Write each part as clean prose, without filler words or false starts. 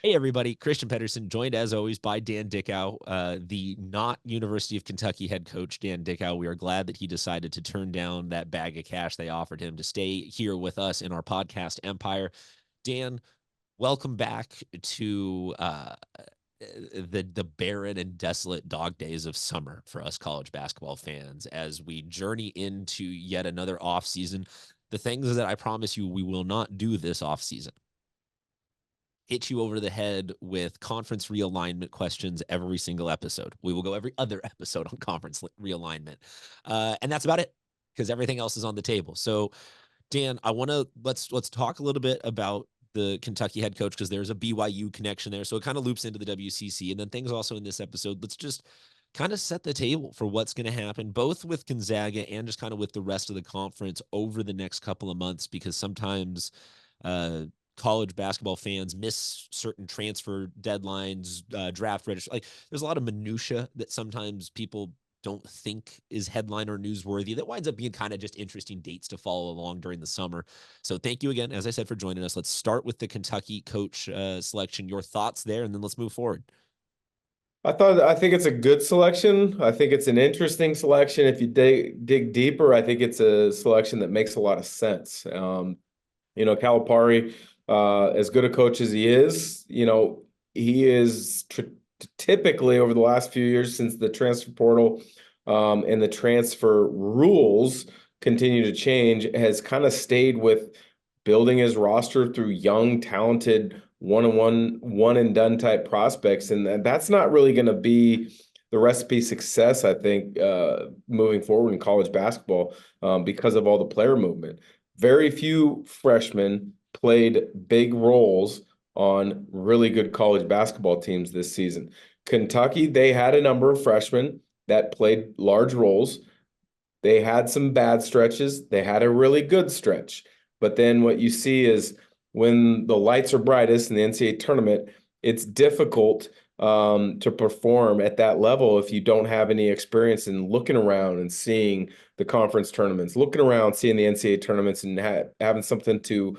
Hey, everybody. Christian Pedersen, joined as always by Dan Dickau, the not University of Kentucky head coach, Dan Dickau. We are glad that he decided to turn down that bag of cash they offered him to stay here with us in our podcast empire. Dan, welcome back to the barren and desolate dog days of summer for us college basketball fans as we journey into yet another off season. The things that I promise you we will not do this off season: hit you over the head with conference realignment questions every single episode. We will go every other episode on conference realignment. And that's about it, because everything else is on the table. So, Dan, I want to let's talk a little bit about the Kentucky head coach, because there's a BYU connection there. So it kind of loops into the WCC. And then things also in this episode, let's just kind of set the table for what's going to happen, both with Gonzaga and just kind of with the rest of the conference over the next couple of months, because sometimes uh, college basketball fans miss certain transfer deadlines, draft register. Like, there's a lot of minutia that sometimes people don't think is headline or newsworthy that winds up being kind of just interesting dates to follow along during the summer. So thank you again, as I said, for joining us. Let's start with the Kentucky coach selection. Your thoughts there, and then let's move forward. I think it's a good selection. I think it's an interesting selection. If you dig deeper, I think it's a selection that makes a lot of sense. Calipari, as good a coach as he is, he is typically over the last few years since the transfer portal and the transfer rules continue to change, has kind of stayed with building his roster through young, talented one and done type prospects, and that's not really going to be the recipe success, I think, moving forward in college basketball because of all the player movement. Very few freshmen played big roles on really good college basketball teams this season. Kentucky, they had a number of freshmen that played large roles. They had some bad stretches. They had a really good stretch. But then what you see is when the lights are brightest in the NCAA tournament, it's difficult to perform at that level if you don't have any experience in looking around and seeing the conference tournaments, looking around, seeing the NCAA tournaments, and having something to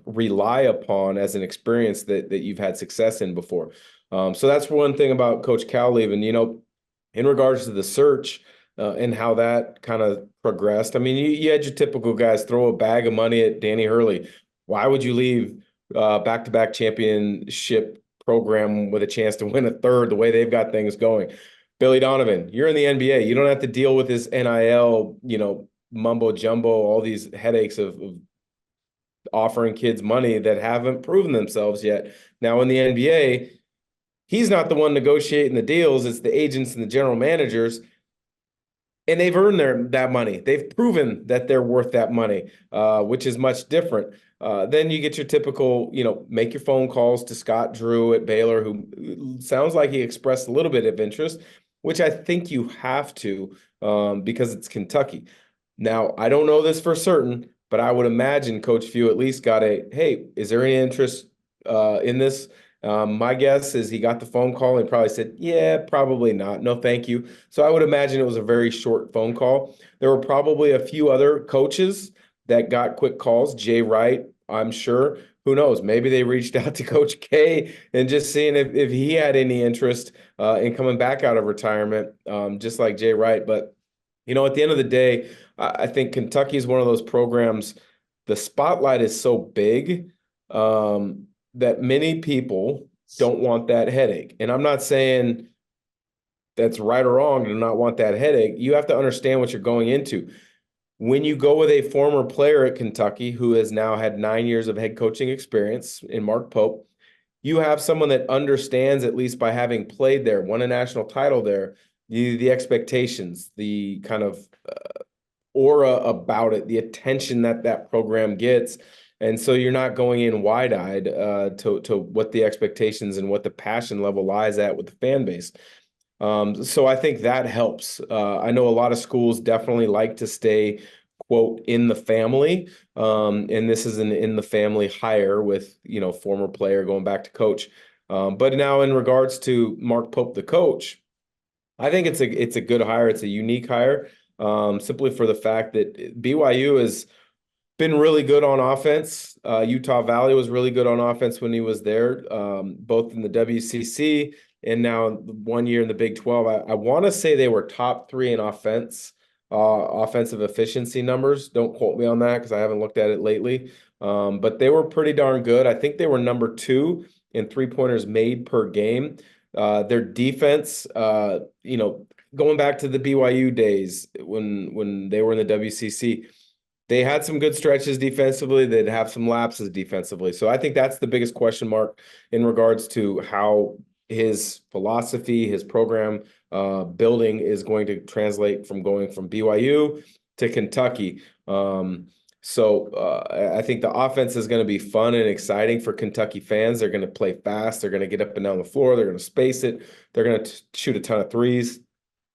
rely upon as an experience that you've had success in before. So that's one thing about Coach Cal leaving. In regards to the search and how that kind of progressed. I mean, you had your typical guys throw a bag of money at Danny Hurley. Why would you leave back-to-back championship program with a chance to win a third the way they've got things going? Billy Donovan, you're in the NBA. You don't have to deal with this NIL, mumbo jumbo, all these headaches of offering kids money that haven't proven themselves yet. Now in the NBA, he's not the one negotiating the deals. It's the agents and the general managers, and they've earned that money. They've proven that they're worth that money, which is much different. Then you get your typical, make your phone calls to Scott Drew at Baylor, who sounds like he expressed a little bit of interest, which I think you have to because it's Kentucky. Now, I don't know this for certain, but I would imagine Coach Few at least got hey, is there any interest in this? My guess is he got the phone call and probably said, yeah, probably not. No, thank you. So I would imagine it was a very short phone call. There were probably a few other coaches that got quick calls. Jay Wright, I'm sure. Who knows? Maybe they reached out to Coach K and just seeing if he had any interest in coming back out of retirement, just like Jay Wright. But, at the end of the day, I think Kentucky is one of those programs. The spotlight is so big. That many people don't want that headache. And I'm not saying that's right or wrong to not want that headache. You have to understand what you're going into. When you go with a former player at Kentucky who has now had 9 years of head coaching experience in Mark Pope, you have someone that understands, at least by having played there, won a national title there, the expectations, the kind of aura about it, the attention that program gets. And so you're not going in wide-eyed to what the expectations and what the passion level lies at with the fan base. So I think that helps. I know a lot of schools definitely like to stay, quote, in the family. And this is an in the family hire with, former player going back to coach. But now in regards to Mark Pope, the coach, I think it's a good hire. It's a unique hire, simply for the fact that BYU is been really good on offense. Utah Valley was really good on offense when he was there, both in the WCC and now 1 year in the Big 12. I want to say they were top 3 in offensive efficiency numbers. Don't quote me on that because I haven't looked at it lately. But they were pretty darn good. I think they were number 2 in three-pointers made per game. Their defense, going back to the BYU days when they were in the WCC, they had some good stretches defensively. They'd have some lapses defensively. So I think that's the biggest question mark in regards to how his philosophy, his program building is going to translate from going from BYU to Kentucky. I think the offense is going to be fun and exciting for Kentucky fans. They're going to play fast. They're going to get up and down the floor. They're going to space it. They're going to shoot a ton of threes.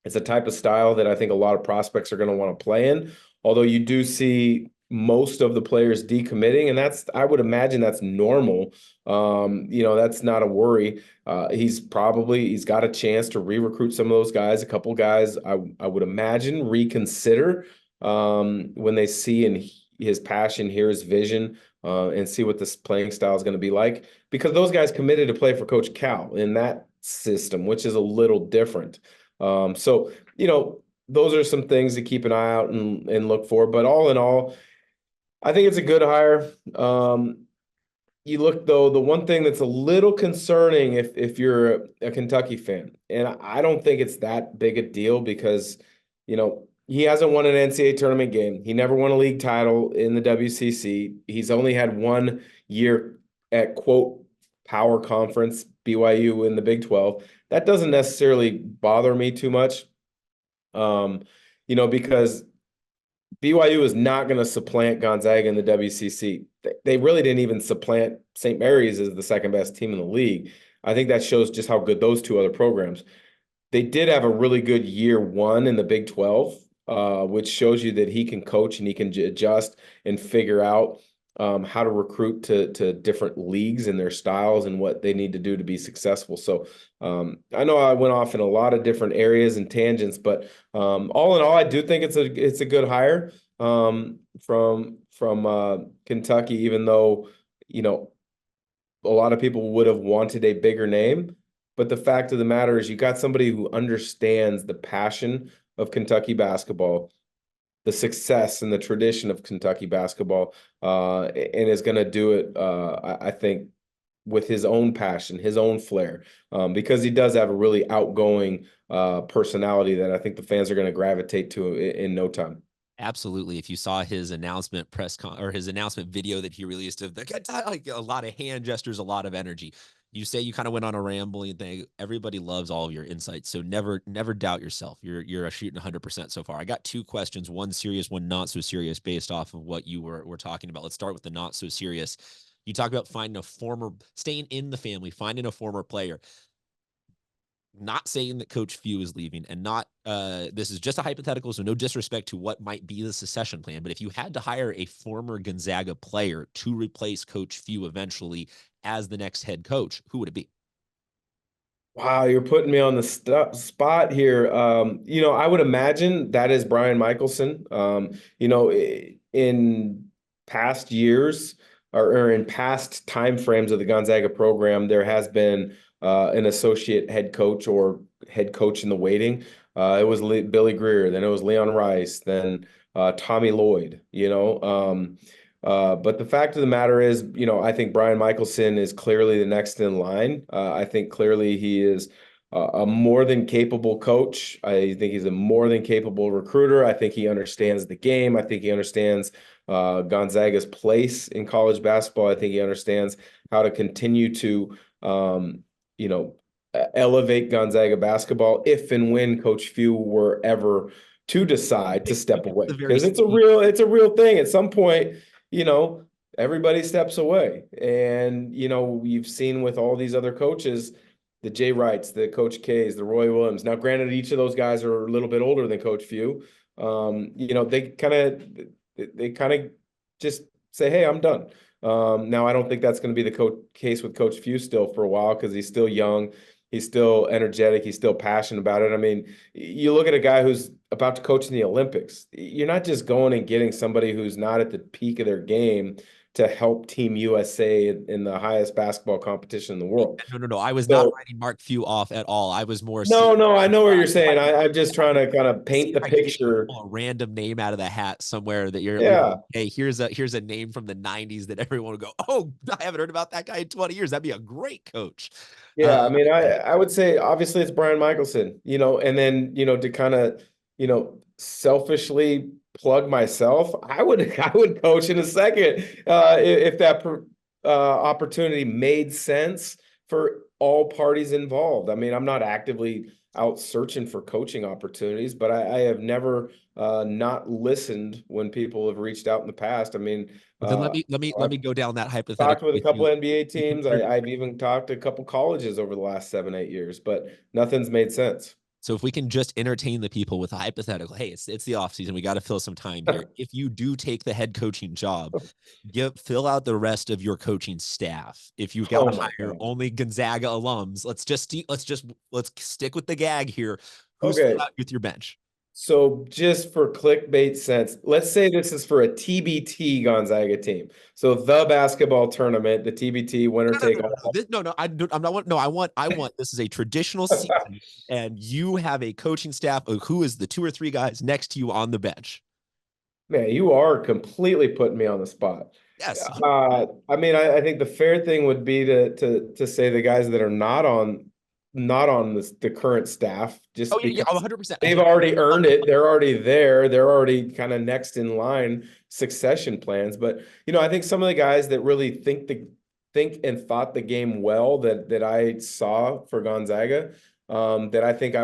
It's a type of style that I think a lot of prospects are going to want to play in. Although you do see most of the players decommitting, and I would imagine that's normal. That's not a worry. He's got a chance to re-recruit some of those guys. A couple guys I would imagine reconsider when they see and his passion, hear his vision, and see what this playing style is going to be like. Because those guys committed to play for Coach Cal in that system, which is a little different. Those are some things to keep an eye out and look for. But all in all, I think it's a good hire. You look, though, the one thing that's a little concerning if you're a Kentucky fan, and I don't think it's that big a deal because, he hasn't won an NCAA tournament game. He never won a league title in the WCC. He's only had 1 year at, quote, power conference, BYU in the Big 12. That doesn't necessarily bother me too much. Because BYU is not going to supplant Gonzaga in the WCC. They really didn't even supplant St. Mary's as the second best team in the league. I think that shows just how good those two other programs. They did have a really good year 1 in the Big 12, which shows you that he can coach and he can adjust and figure out how to recruit to different leagues and their styles and what they need to do to be successful. So I know I went off in a lot of different areas and tangents, but all in all, I do think it's a good hire from Kentucky, even though, a lot of people would have wanted a bigger name. But the fact of the matter is you got somebody who understands the passion of Kentucky basketball, the success and the tradition of Kentucky basketball, and is going to do it, I think, with his own passion, his own flair, because he does have a really outgoing personality that I think the fans are going to gravitate to in no time. Absolutely. If you saw his announcement or his announcement video that he released of like a lot of hand gestures, a lot of energy. You say you kind of went on a rambling thing. Everybody loves all of your insights, so never doubt yourself. You're shooting 100% so far. I got 2 questions, one serious, one not so serious, based off of what you were talking about. Let's start with the not so serious. You talk about staying in the family, finding a former player. Not saying that Coach Few is leaving, and not this is just a hypothetical, so no disrespect to what might be the succession plan. But if you had to hire a former Gonzaga player to replace Coach Few eventually as the next head coach, who would it be? Wow, you're putting me on the spot here. I would imagine that is Brian Michelson. In past years or in past time frames of the Gonzaga program, there has been an associate head coach or head coach in the waiting. It was Billy Greer, then it was Leon Rice, then Tommy Lloyd. But the fact of the matter is, I think Brian Michelson is clearly the next in line. I think clearly he is a more than capable coach. I think he's a more than capable recruiter. I think he understands the game. I think he understands Gonzaga's place in college basketball. I think he understands how to continue to, elevate Gonzaga basketball if and when Coach Few were ever to decide to step away, because it's a real thing. At some point, everybody steps away. And, you've seen with all these other coaches, the Jay Wrights, the Coach K's, the Roy Williams. Now, granted, each of those guys are a little bit older than Coach Few. They kind of just say, hey, I'm done. Now, I don't think that's going to be the case with Coach Few still for a while because he's still young. He's still energetic. He's still passionate about it. I mean, you look at a guy who's about to coach in the Olympics. You're not just going and getting somebody who's not at the peak of their game to help Team USA in the highest basketball competition in the Yeah, world. no, no, no. I was not So, writing Mark Few off at all. I was more seeing no, no, I know what you're if I saying. could I'm just trying to kind of see paint if the I could get you to picture. pull a random name out of the hat somewhere that you're Yeah. hey, here's a name from the 90s that everyone would go, oh, I haven't heard about that guy in 20 years. That'd be a great coach. Yeah, I mean, I would say obviously it's Brian Michelson, and then, to kind of, selfishly plug myself, I would I would coach in a second if that opportunity made sense for all parties involved. I mean, I'm not actively out searching for coaching opportunities, but I have never not listened when people have reached out in the past. I mean, Well, then let I've me go down that talked hypothetical with a with couple you. NBA We can teams. I've even talked to a couple colleges over the last 7, 8 years, but nothing's made sense. So if we can just entertain the people with a hypothetical, hey, it's the off season, we got to fill some time here. If you do take the head coaching job, fill out the rest of your coaching staff. If you've got Oh to my hire God. only Gonzaga alums, let's stick with the gag here. Who's Okay. out with your bench? So just for clickbait sense, let's say this is for a TBT Gonzaga team. So the basketball tournament, the TBT winner No, no, take no, no, no. all. I'm not. No, I want. This is a traditional season, and you have a coaching staff of who is the two or three guys next to you on the bench. Man, you are completely putting me on the spot. Yes. I mean, I think the fair thing would be to say the guys that are not on the current staff, Oh just yeah, yeah. because 100%. they've already earned it. They're already there. They're already kind of next in line succession plans. But I think some of the guys that really think and thought the game well that I saw for Gonzaga, that I think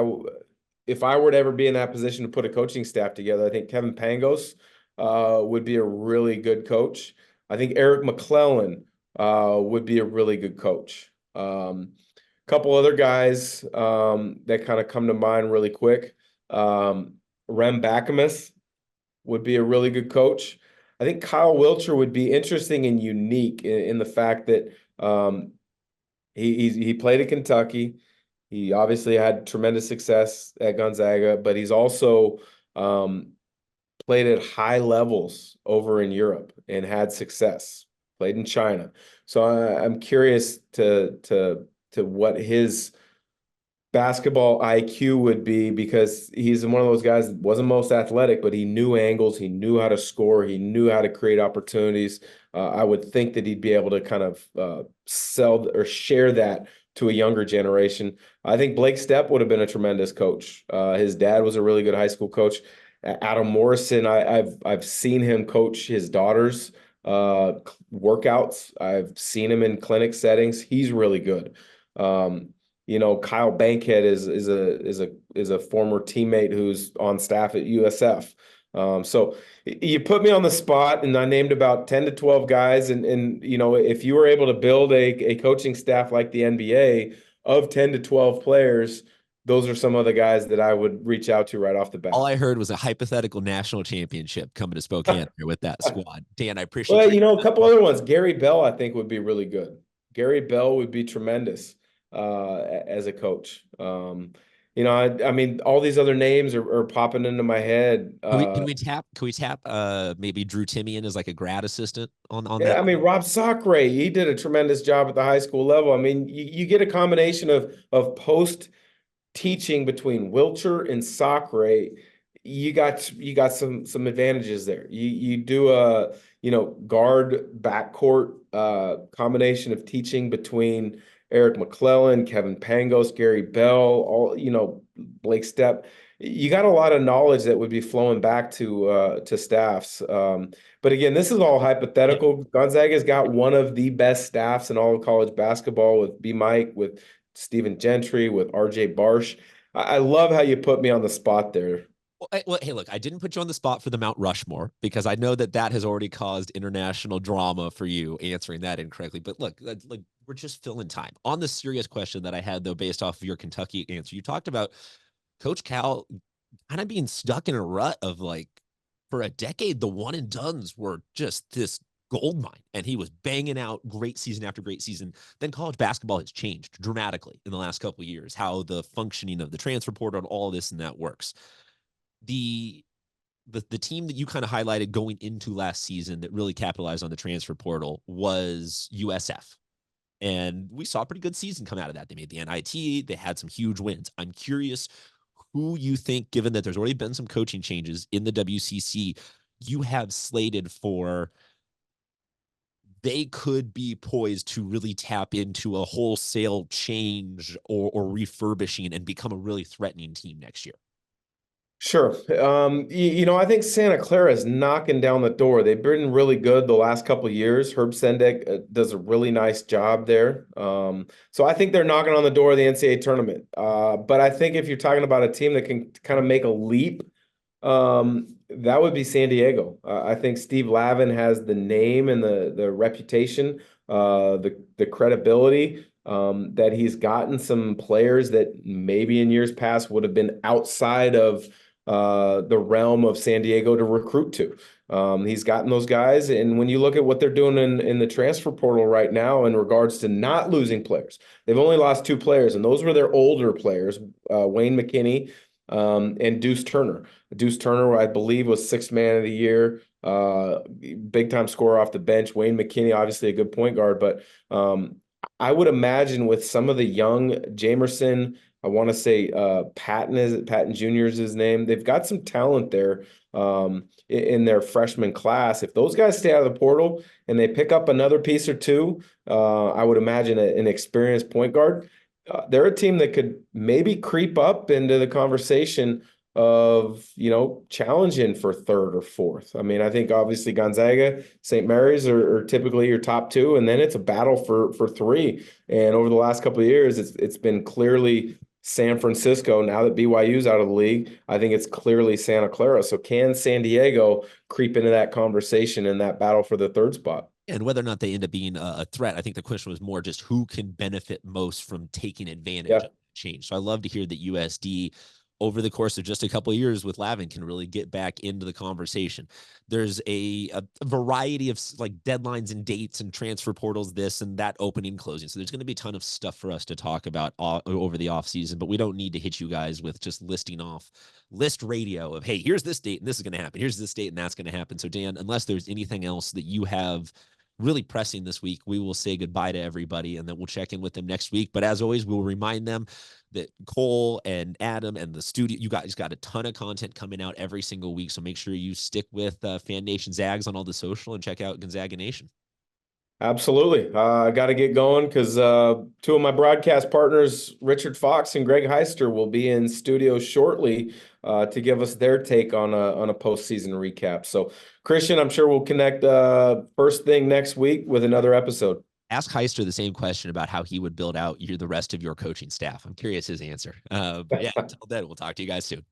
if I were to ever be in that position to put a coaching staff together, I think Kevin Pangos would be a really good coach. I think Eric McClellan would be a really good coach. Couple other guys that kind of come to mind really quick. Rem Bakamus would be a really good coach. I think Kyle Wilcher would be interesting and unique in the fact that he played at Kentucky. He obviously had tremendous success at Gonzaga, but he's also played at high levels over in Europe and had success. Played in China, so I'm curious to what his basketball IQ would be, because he's one of those guys that wasn't most athletic, but he knew angles, he knew how to score, he knew how to create opportunities. I would think that he'd be able to kind of sell or share that to a younger generation. I think Blake Stepp would have been a tremendous coach. His dad was a really good high school coach. Adam Morrison, I've seen him coach his daughters workouts. I've seen him in clinic settings. He's really good. Kyle Bankhead is a former teammate who's on staff at USF. So you put me on the spot, and I named about 10 to 12 guys. And if you were able to build a coaching staff like the NBA of 10 to 12 players, those are some of the guys that I would reach out to right off the All bat. I heard was a hypothetical national championship coming to Spokane here with that squad. Dan, I appreciate Well, you. a couple other ones. Gary Bell, I think, would be really good. Gary Bell would be tremendous as a coach. I mean, all these other names are popping into my head. Can we tap maybe Drew Timian as like a grad assistant on Yeah, that? I mean, Rob Sacre, he did a tremendous job at the high school level. I mean, you get a combination of post teaching between Wilcher and Sacre. You got some advantages there. You do a guard backcourt combination of teaching between Eric McClellan, Kevin Pangos, Gary Bell, all Blake Stepp. You got a lot of knowledge that would be flowing back to staffs. But again, this is all hypothetical. Gonzaga's got one of the best staffs in all of college basketball with B. Mike, with Stephen Gentry, with RJ Barsh. I love how you put me on the spot there. Well, hey, look, I didn't put you on the spot for the Mount Rushmore because I know that has already caused international drama for you answering that incorrectly. But look, like we're just filling time. On the serious question that I had, though, based off of your Kentucky answer, you talked about Coach Cal kind of being stuck in a rut of like for a decade, the one and dones were just this gold mine, and he was banging out great season after great season. Then college basketball has changed dramatically in the last couple of years, how the functioning of the transfer portal and all this and that works. The team that you kind of highlighted going into last season that really capitalized on the transfer portal was USF. And we saw a pretty good season come out of that. They made the NIT, they had some huge wins. I'm curious who you think, given that there's already been some coaching changes in the WCC, you have slated for they could be poised to really tap into a wholesale change or refurbishing and become a really threatening team next year. Sure. I think Santa Clara is knocking down the door. They've been really good the last couple of years. Herb Sendek does a really nice job there. So I think they're knocking on the door of the NCAA tournament. But I think if you're talking about a team that can kind of make a leap, that would be San Diego. I think Steve Lavin has the name and the reputation, the credibility. That he's gotten some players that maybe in years past would have been outside of the realm of San Diego to recruit to. He's gotten those guys. And when you look at what they're doing in the transfer portal right now in regards to not losing players, they've only lost 2 players, and those were their older players, Wayne McKinney and Deuce Turner. Deuce Turner, I believe, was 6th man of the year, big time scorer off the bench. Wayne McKinney, obviously a good point guard, but I would imagine with some of the young Jamerson, I want to say Patton Jr. is his name. They've got some talent there in their freshman class. If those guys stay out of the portal and they pick up another piece or two, I would imagine an experienced point guard. They're a team that could maybe creep up into the conversation of, challenging for 3rd or 4th. I mean, I think obviously Gonzaga, St. Mary's are typically your top 2, and then it's a battle for 3. And over the last couple of years, it's been clearly San Francisco. Now that BYU's out of the league, I think it's clearly Santa Clara. So can San Diego creep into that conversation in that battle for the 3rd spot? And whether or not they end up being a threat, I think the question was more just who can benefit most from taking advantage of change. So I love to hear that USD, over the course of just a couple of years with Lavin, can really get back into the conversation. There's a variety of like deadlines and dates and transfer portals, this and that, opening, closing. So there's going to be a ton of stuff for us to talk about over the off season, but we don't need to hit you guys with just listing off list radio of, hey, here's this date and this is going to happen. Here's this date and that's going to happen. So Dan, unless there's anything else that you have really pressing this week, we will say goodbye to everybody and then we'll check in with them next week. But as always, we'll remind them that Cole and Adam and the studio, you guys got a ton of content coming out every single week. So make sure you stick with Fan Nation Zags on all the social and check out Gonzaga Nation. Absolutely. I got to get going because 2 of my broadcast partners, Richard Fox and Greg Heister, will be in studio shortly to give us their take on a postseason recap. So, Christian, I'm sure we'll connect first thing next week with another episode. Ask Heister the same question about how he would build out the rest of your coaching staff. I'm curious his answer. But yeah, until then, we'll talk to you guys soon.